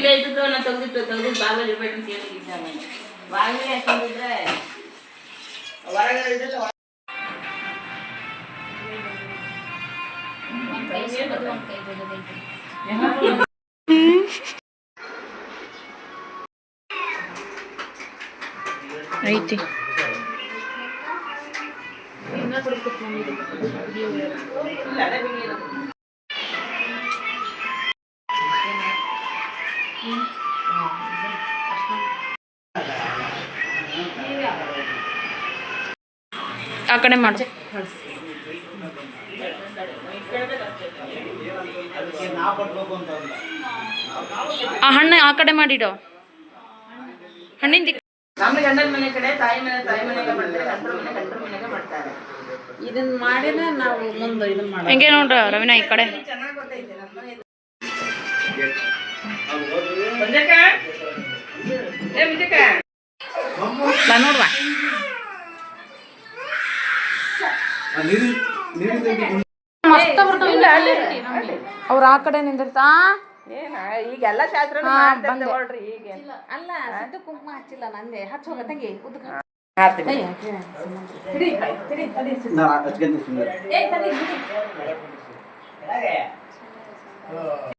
ಇಲ್ಲೇ ಇದ್ದು ನಾ ತೆಗ್ದಿಟ್ಟು ಬಾಗಿಲು ಇರ್ಬೇಕು ಅಂತ ಹೇಳಿದ್ದೆ ನಾನು. ಬಾಗಿಲು ಹಾಕೊಂಡಿದ್ರೆ ಹೊರಗಡೆ ಇದ್ರೆ ಐತಿ. ಆ ಕಡೆ ಮಾಡು. ಆ ಹಣ್ಣು ಆ ಕಡೆ ಮಾಡಿಡೋ. ಹಣ್ಣಿಂದ ನಮ್ಮ ಗಂಡನ ಮನೆ ಕಡೆ ತಾಯಿ ಮನೆಗೆ ಮಾಡ್ತಾರೆ, ಗಂಡನ ಮನೆಗೆ ಮಾಡ್ತಾರೆ. ಇದನ್ನ ಮಾಡಿದ್ರೆ ನಾವು ಮುಂದೆ ಇದನ್ನ ಮಾಡೋದು. ಹೆಂಗೆ ನೋಡ್ರ ರವಿನಾ ಈ ಕಡೆ. ಚೆನ್ನಾಗಿ ಗೊತ್ತೈತೆ ನಮ್ಮ ಮನೆ. ಬಾ ನೋಡ್ವಾ. ಮಸ್ತ ಬರ್ತಾವ. ಅವ್ರ ಆ ಕಡೆ ನಿಂದಿರ್ತಾ ಈಗೆಲ್ಲ ಶಾಸ್ತ್ರ ನೋಡ್ರಿ. ಈಗ ಅಲ್ಲ ಸಿದ್ದು ಕುಂಕುಮ ಹಚ್ಚಿಲ್ಲ ನಂದೆ ಹಚ್ಚೋಗ ತಂಗಿ ಉದ್ಕ